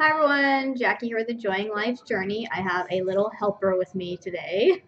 Hi everyone, Jackie here with Enjoying Life's Journey. I have a little helper with me today.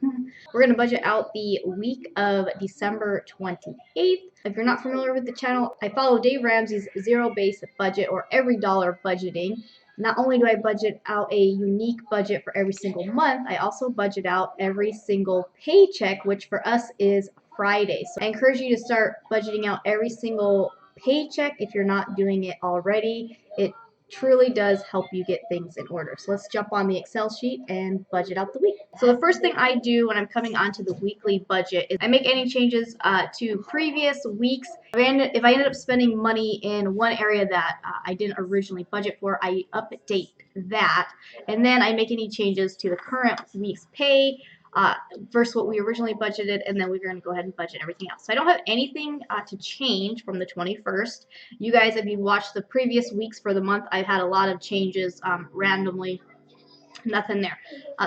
We're going to budget out the week of December 28th. If you're not familiar with the channel, I follow Dave Ramsey's zero-based budget or every dollar budgeting. Not only do I budget out a unique budget for every single month, I also budget out every single paycheck, which for us is Friday. So I encourage you to start budgeting out every single paycheck if you're not doing it already. It truly does help you get things in order. So let's jump on the Excel sheet and budget out the week. So the first thing I do when I'm coming onto the weekly budget is I make any changes to previous weeks. If I ended up spending money in one area that I didn't originally budget for, I update that. And then I make any changes to the current week's pay versus what we originally budgeted, and then we're going to go ahead and budget everything else. So I don't have anything to change from the 21st. You guys, if you watched the previous weeks for the month, I've had a lot of changes randomly. Nothing there.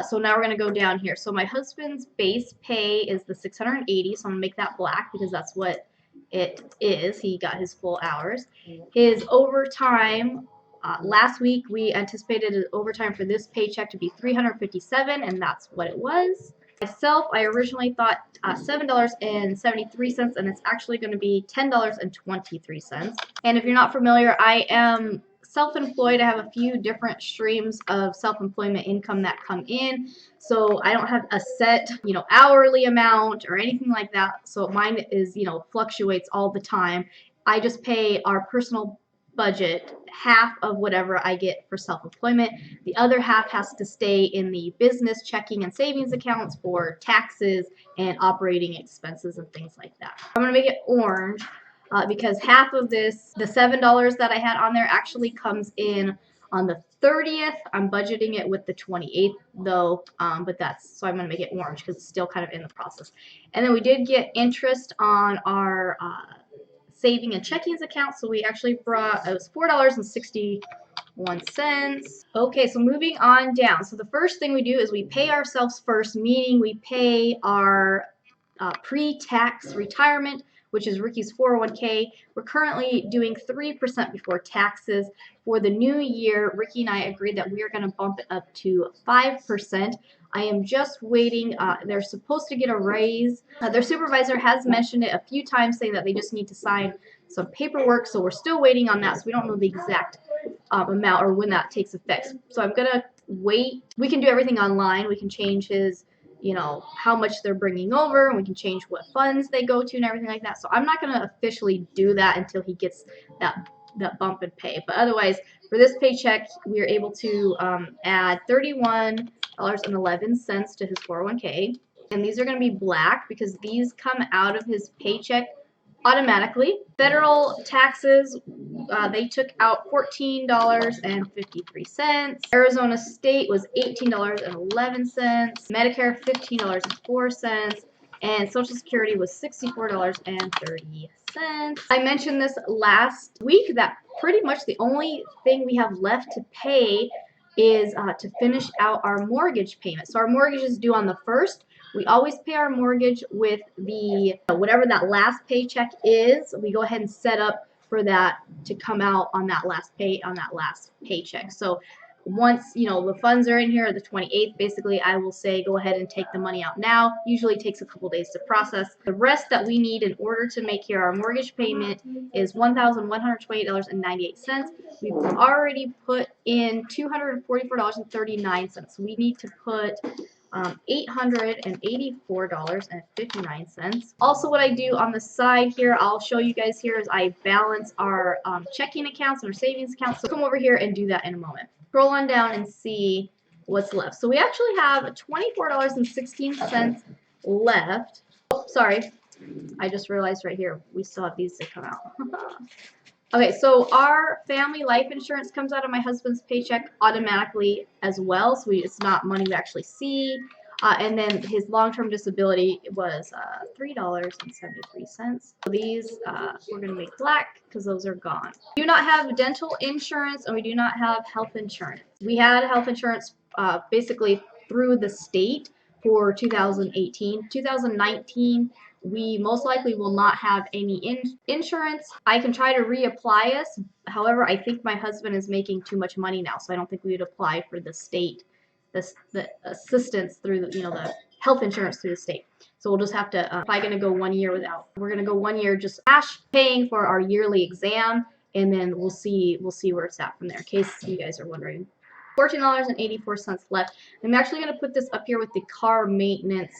So now we're going to go down here. So my husband's base pay is the $680, so I'm going to make that black because that's what it is. He got his full hours. His overtime, last week we anticipated overtime for this paycheck to be $357, and that's what it was. Myself, I originally thought $7.73, and it's actually going to be $10.23. And if you're not familiar, I am self-employed. I have a few different streams of self-employment income that come in, so I don't have a set, hourly amount or anything like that. So mine is, fluctuates all the time. I just pay our personal budget half of whatever I get for self-employment. The other half has to stay in the business checking and savings accounts for taxes and operating expenses and things like that. I'm going to make it orange because half of this, the $7 that I had on there, actually comes in on the 30th. I'm budgeting it with the 28th though, but so I'm going to make it orange because it's still kind of in the process. And then we did get interest on our saving and checkings account, so we actually brought, it was $4.61. Okay, so moving on down. So the first thing we do is we pay ourselves first, meaning we pay our pre-tax retirement, which is Ricky's 401k. We're currently doing 3% before taxes. For the new year, Ricky and I agreed that we are going to bump it up to 5%. I am just waiting. They're supposed to get a raise. Their supervisor has mentioned it a few times, saying that they just need to sign some paperwork, so we're still waiting on that, so we don't know the exact amount or when that takes effect. So I'm going to wait. We can do everything online. We can change his how much they're bringing over, and we can change what funds they go to and everything like that. So I'm not going to officially do that until he gets that bump in pay. But otherwise, for this paycheck, we are able to add $31.11 to his 401k. And these are going to be black because these come out of his paycheck automatically. Federal taxes, they took out $14.53. Arizona State was $18.11. Medicare, $15.04. And Social Security was $64.30. I mentioned this last week that pretty much the only thing we have left to pay is to finish out our mortgage payment. So our mortgage is due on the 1st. We always pay our mortgage with the whatever that last paycheck is. We go ahead and set up for that to come out on that last paycheck. So once the funds are in here, the 28th, basically, I will say go ahead and take the money out now. Usually takes a couple days to process. The rest that we need in order to make here our mortgage payment is $1,128.98. We've already put in $244.39. We need to put $884.59. Also, what I do on the side here, I'll show you guys here, is I balance our checking accounts and our savings accounts. So come over here and do that in a moment. Scroll on down and see what's left. So we actually have $24.16 left. Oh, sorry. I just realized right here we still have these to come out. Okay, so our family life insurance comes out of my husband's paycheck automatically as well, so it's not money we actually see. And then his long-term disability was $3.73. So these we're going to make black because those are gone. We do not have dental insurance, and we do not have health insurance. We had health insurance basically through the state for 2018. 2019 we most likely will not have any insurance. I can try to reapply us. However, I think my husband is making too much money now, so I don't think we would apply for the state, the assistance through the health insurance through the state. So we'll just have to, probably going to go 1 year without. We're going to go 1 year just cash paying for our yearly exam, and then we'll see where it's at from there, in case you guys are wondering. $14.84 left. I'm actually going to put this up here with the car maintenance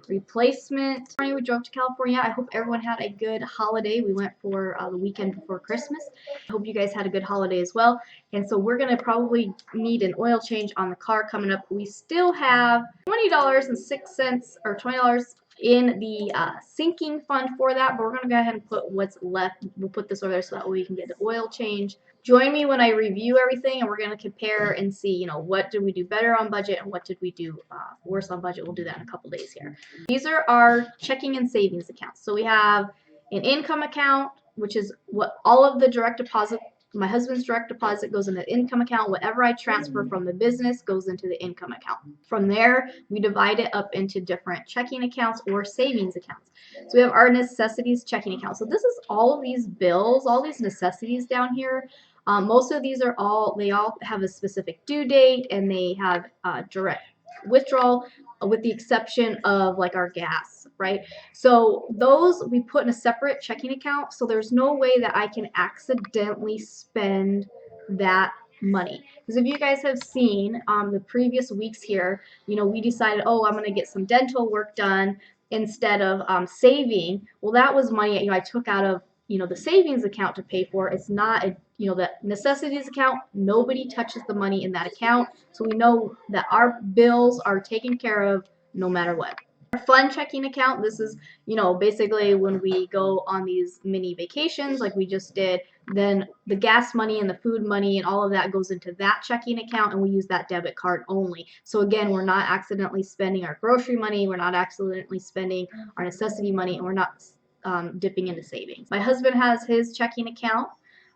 replacement. We drove to California. I hope everyone had a good holiday. We went for the weekend before Christmas. I hope you guys had a good holiday as well. And so we're going to probably need an oil change on the car coming up. We still have $20.06 or $20 in the sinking fund for that, but we're going to go ahead and put what's left. We'll put this over there so that way we can get the oil change. Join me when I review everything, and we're going to compare and see, what did we do better on budget and what did we do worse on budget. We'll do that in a couple days here. These are our checking and savings accounts. So we have an income account, which is what all of the direct deposit, my husband's direct deposit goes in the income account. Whatever I transfer from the business goes into the income account. From there, we divide it up into different checking accounts or savings accounts. So we have our necessities checking account. So this is all of these bills, all these necessities down here. Most of these they all have a specific due date, and they have direct withdrawal, with the exception of like our gas, right? So those we put in a separate checking account, so there's no way that I can accidentally spend that money. Because if you guys have seen the previous weeks here, we decided, oh, I'm going to get some dental work done instead of saving. Well, that was money I took out of the savings account to pay for. It's not the necessities account. Nobody touches the money in that account, so we know that our bills are taken care of no matter what. Our fun checking account, this is basically when we go on these mini vacations like we just did, then the gas money and the food money and all of that goes into that checking account, and we use that debit card only. So again, we're not accidentally spending our grocery money, we're not accidentally spending our necessity money, and we're not dipping into savings. My husband has his checking account.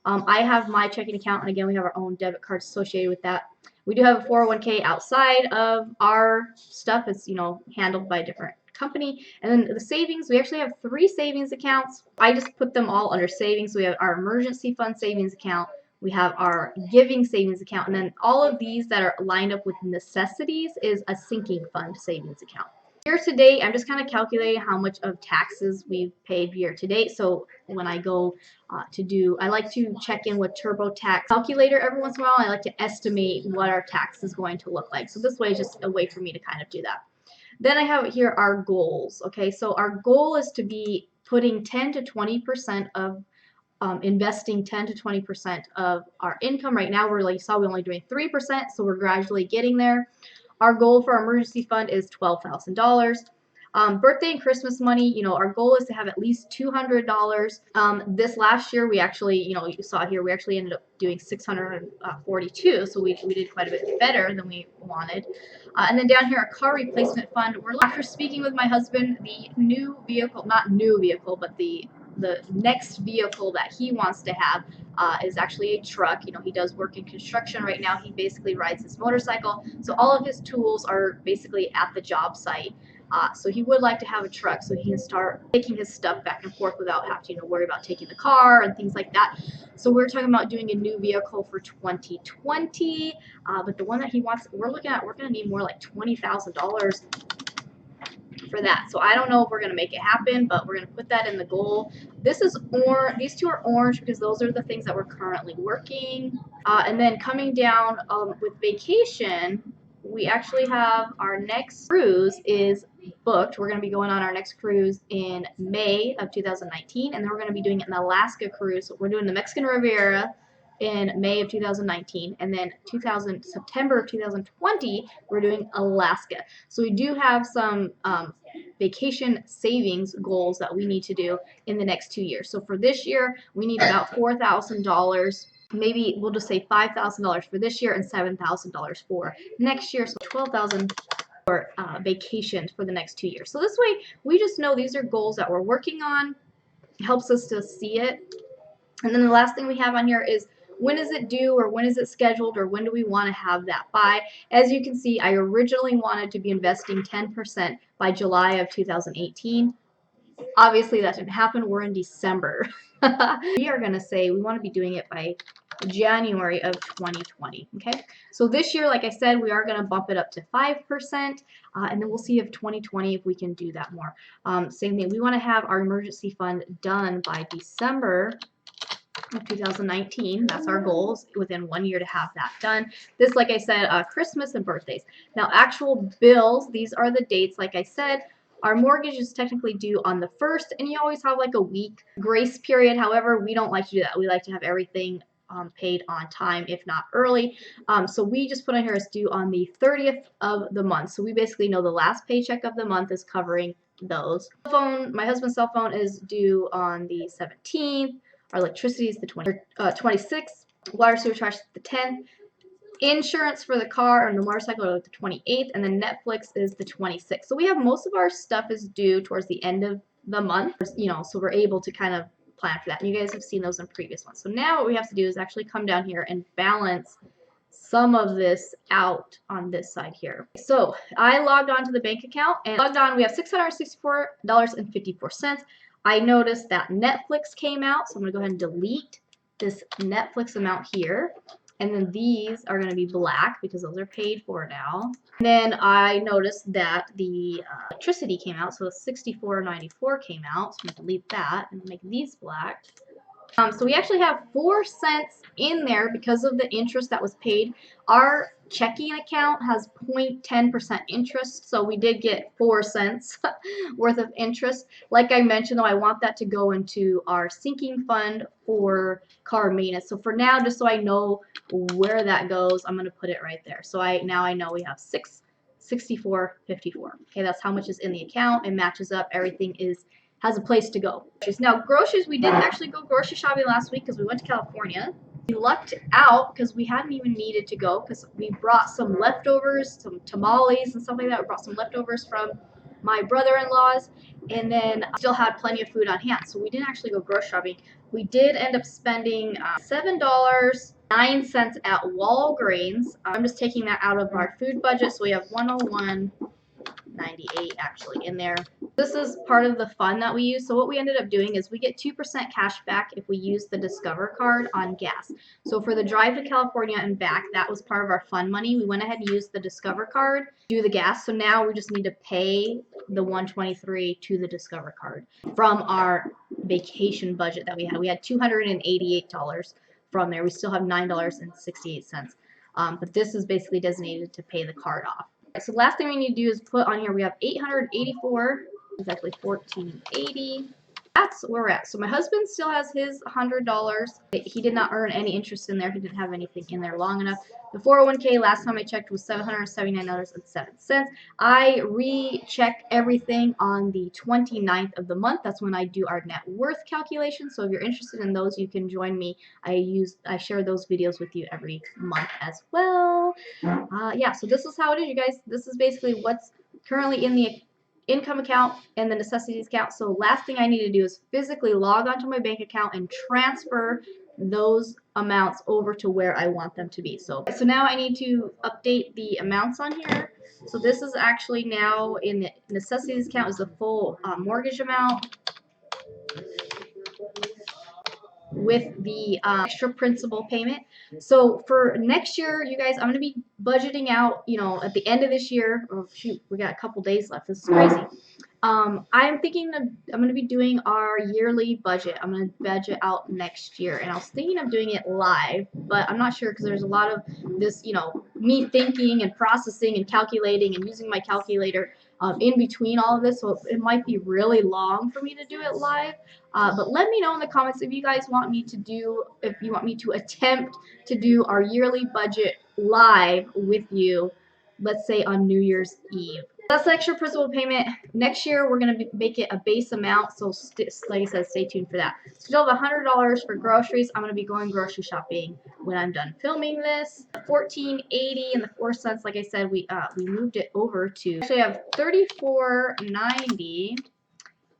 I have my checking account, and again, we have our own debit cards associated with that. We do have a 401k outside of our stuff. It's handled by a different company. And then the savings, we actually have 3 savings accounts. I just put them all under savings. So we have our emergency fund savings account, we have our giving savings account, and then all of these that are lined up with necessities is a sinking fund savings account. Year to date, I'm just kind of calculating how much of taxes we've paid year to date. So when I go I like to check in with TurboTax calculator every once in a while. I like to estimate what our tax is going to look like. So this way is just a way for me to kind of do that. Then I have here our goals. Okay, so our goal is to be putting 10 to 20% of investing 10 to 20% of our income. Right now, like you saw, we're only doing 3%, so we're gradually getting there. Our goal for our emergency fund is $12,000. Birthday and Christmas money, our goal is to have at least $200. This last year, we actually, you saw here, we actually ended up doing 642, so we did quite a bit better than we wanted. And then down here, our car replacement fund. After speaking with my husband, the new vehicle, not new vehicle, but the next vehicle that he wants to have is actually a truck. He does work in construction right now. He basically rides his motorcycle. So all of his tools are basically at the job site. So he would like to have a truck so he can start taking his stuff back and forth without having to worry about taking the car and things like that. So we're talking about doing a new vehicle for 2020. But the one that he wants, we're going to need more like $20,000 for that. So I don't know if we're going to make it happen, but we're going to put that in the goal. This is orange. These two are orange because those are the things that we're currently working. And then coming down with vacation, we actually have our next cruise is booked. We're going to be going on our next cruise in May of 2019, and then we're going to be doing an Alaska cruise. So we're doing the Mexican Riviera in May of 2019, and then September of 2020, we're doing Alaska. So we do have some vacation savings goals that we need to do in the next 2 years. So for this year, we need about $4,000. Maybe we'll just say $5,000 for this year and $7,000 for next year. So $12,000 for vacations for the next 2 years. So this way, we just know these are goals that we're working on. It helps us to see it. And then the last thing we have on here is when is it due, or when is it scheduled, or when do we want to have that by? As you can see, I originally wanted to be investing 10% by July of 2018. Obviously, that didn't happen. We're in December. We are going to say we want to be doing it by January of 2020. Okay, so this year, like I said, we are going to bump it up to 5%, and then we'll see if 2020 if we can do that more. Same thing. We want to have our emergency fund done by December of 2019. That's our goals, within 1 year to have that done. This, like I said, Christmas and birthdays. Now, actual bills, these are the dates. Like I said, our mortgage is technically due on the 1st, and you always have like a week grace period. However, we don't like to do that. We like to have everything paid on time, if not early. So we just put on here as due on the 30th of the month. So we basically know the last paycheck of the month is covering those. My husband's cell phone is due on the 17th. Our electricity is the 26th. Water sewer charge is the 10th. Insurance for the car and the motorcycle are the 28th, and then Netflix is the 26th. So we have most of our stuff is due towards the end of the month, so we're able to kind of plan for that. And you guys have seen those in previous ones. So now what we have to do is actually come down here and balance some of this out on this side here. So I logged on to the bank account and logged on. We have $664.54. I noticed that Netflix came out, so I'm going to go ahead and delete this Netflix amount here. And then these are going to be black because those are paid for now. And then I noticed that the electricity came out, so $64.94 came out. So I'm going to delete that and make these black. So we actually have 4 cents in there because of the interest that was paid. Our checking account has 0.10% interest, so we did get 4 cents worth of interest. Like I mentioned, though, I want that to go into our sinking fund for car maintenance. So for now, just so I know where that goes, I'm going to put it right there. So now I know we have $664.54. Okay, that's how much is in the account. It matches up. Everything has a place to go. Now, groceries, we didn't actually go grocery shopping last week because we went to California. We lucked out because we hadn't even needed to go because we brought some leftovers, some tamales and stuff like that. We brought some leftovers from my brother-in-law's, and then still had plenty of food on hand. So we didn't actually go grocery shopping. We did end up spending $7.09 at Walgreens. I'm just taking that out of our food budget, so we have $101.98 actually in there. This is part of the fund that we use. So what we ended up doing is we get 2% cash back if we use the Discover card on gas. So for the drive to California and back, that was part of our fund money. We went ahead and used the Discover card to do the gas. So now we just need to pay the $123 to the Discover card from our vacation budget that we had. We had $288 from there. We still have $9.68. But this is basically designated to pay the card off. So the last thing we need to do is put on here, we have 884, exactly 1480. That's where we're at. So my husband still has his $100. He did not earn any interest in there. He didn't have anything in there long enough. The 401k, last time I checked, was $779.07. I recheck everything on the 29th of the month. That's when I do our net worth calculation. So if you're interested in those, you can join me. I share those videos with you every month as well. Yeah, so this is how it is, you guys. This is basically what's currently in the income account and the necessities account. So last thing I need to do is physically log onto my bank account and transfer those amounts over to where I want them to be. So now I need to update the amounts on here. So this is actually now in the necessities account is the full mortgage amount with the extra principal payment. So for next year, you guys, I'm going to be budgeting out, at the end of this year. Oh shoot, we got a couple days left. This is crazy. I'm thinking I'm going to be doing our yearly budget. I'm going to budget out next year, and I was thinking of doing it live, but I'm not sure because there's a lot of this, me thinking and processing and calculating and using my calculator in between all of this, so it might be really long for me to do it live. But let me know in the comments if you guys want me to attempt to do our yearly budget live with you, let's say on New Year's Eve. That's the extra principal payment. Next year, we're going to make it a base amount, so like I said, stay tuned for that. Still have $100 for groceries. I'm going to be going grocery shopping when I'm done filming this. $14.80 and the 4 cents, like I said, we moved it over to. Actually, I have $34.90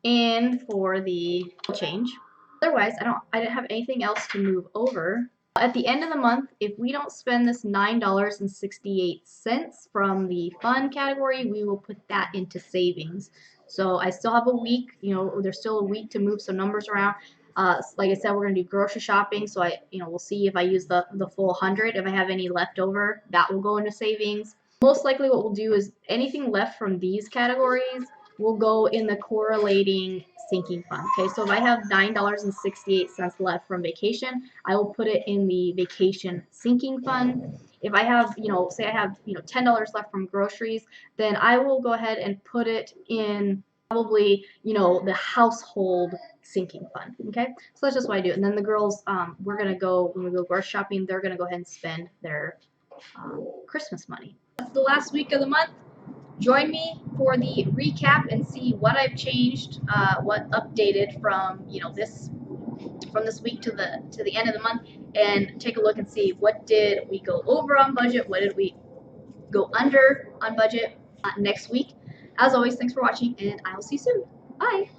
in for the change. Otherwise, I didn't have anything else to move over. At the end of the month, if we don't spend this $9.68 from the fund category, we will put that into savings So I still have a week, there's still a week to move some numbers around. Like I said, we're gonna do grocery shopping, so we'll see if I use the full 100. If I have any left over, that will go into savings. Most likely what we'll do is anything left from these categories will go in the correlating sinking fund. Okay, so if I have $9.68 left from vacation, I will put it in the vacation sinking fund. If I have, say I have, $10 left from groceries, then I will go ahead and put it in probably, the household sinking fund. Okay, so that's just what I do. And then the girls, we're gonna go when we go grocery shopping. They're gonna go ahead and spend their Christmas money. That's the last week of the month. Join me for the recap and see what I've changed, what updated from this week to the end of the month, and take a look and see what did we go over on budget, what did we go under on budget next week. As always, thanks for watching, and I'll see you soon. Bye.